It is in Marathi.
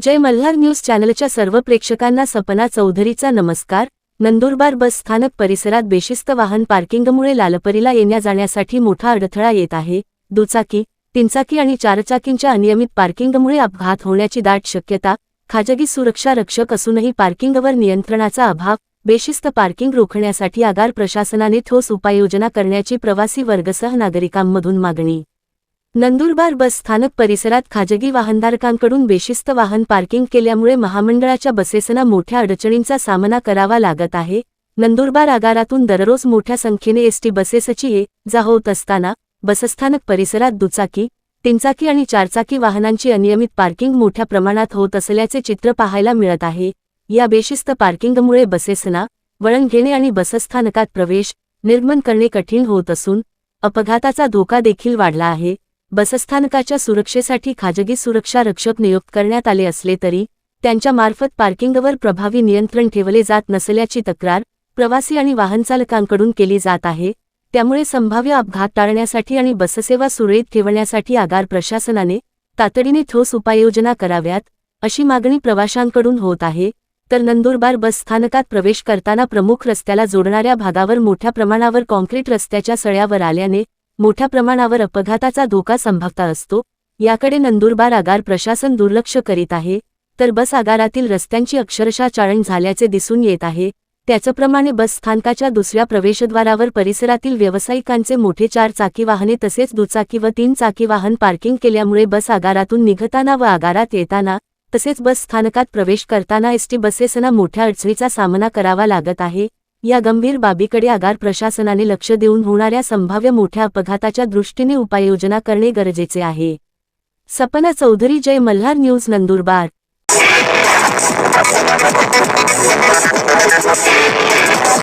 जय मल्हार न्यूज चॅनलच्या सर्व प्रेक्षकांना सपना चौधरीचा नमस्कार। नंदुरबार बस स्थानक परिसरात बेशिस्त वाहन पार्किंगमुळे लालपरीला येण्या-जाण्यासाठी मोठा अडथळा येत आहे। दुचाकी, तीनचाकी आणि चारचाकींच्या अनियमित पार्किंगमुळे अपघात होण्याची दाट शक्यता। खाजगी सुरक्षा रक्षक असूनही पार्किंगवर नियंत्रणाचा अभाव। बेशिस्त पार्किंग रोखण्यासाठी आगार प्रशासनाने ठोस उपाययोजना करण्याची प्रवासी वर्गसह नागरिकांमधून मागणी। नंदुरबार बस स्थानक परिसरात खाजगी वाहनधारकांकडून बेशिस्त वाहन पार्किंग केल्यामुळे महामंडळाच्या बसेसना मोठ्या अडचणींचा सामना करावा लागत आहे। नंदुरबार आगारातून दररोज मोठ्या संख्येने एसटी बसेसची ये-जा होत असताना बसस्थानक परिसरात दुचाकी, तीनचाकी आणि चारचाकी वाहनांची अनियमित पार्किंग मोठ्या प्रमाणात होत असल्याचे चित्र पाहायला मिळत आहे। या बेशिस्त पार्किंगमुळे बसेसना वळण घेणे आणि बसस्थानकात प्रवेश, निर्गमन करणे कठीण होत असून अपघाताचा धोका देखील वाढला आहे। बसस्थानकाच्या सुरक्षेसाठी खाजगी सुरक्षा रक्षक नियुक्त करण्यात आले असले तरी त्यांच्या मार्फत पार्किंगवर प्रभावी नियंत्रण ठेवले जात नसल्याची तक्रार प्रवासी आणि वाहनचालकांकडून केली जात आहे। त्यामुळे संभाव्य अपघात टाळण्यासाठी आणि बससेवा सुरळीत ठेवण्यासाठी आगार प्रशासनाने तातडीने ठोस उपाययोजना कराव्यात, अशी मागणी प्रवाशांकडून होत आहे। तर नंदुरबार बस स्थानकात प्रवेश करताना प्रमुख रस्त्याला जोडणाऱ्या भागावर मोठ्या प्रमाणावर काँक्रीट रस्त्याच्या सळ्यावर आल्याने मोठ्या प्रमाणावर अपघाताचा धोका संभवता असतो। याकडे नंदुरबार आगार प्रशासन दुर्लक्ष करीत आहे। तर बस आगारातील रस्त्यांची अक्षरशः चाळण झाल्याचे दिसून येत आहे। त्याचप्रमाणे बस स्थानकाच्या दुसऱ्या प्रवेशद्वारावर परिसरातील व्यावसायिकांचे मोठे चारचाकी वाहने तसेच दुचाकी व तीनचाकी वाहन पार्किंग केल्यामुळे बस आगारातून निघताना व आगारात येताना तसेच बस स्थानकात प्रवेश करताना एसटी बसेसना मोठ्या अडचणीचा सामना करावा लागत आहे। या गंभीर बाबीकडे आगार प्रशासनाने लक्ष देऊन होणाऱ्या संभाव्य मोठ्या अपघाताच्या दृष्टीने उपाययोजना करणे गरजेचे आहे। सपना चौधरी, जय मल्हार न्यूज, नंदुरबार।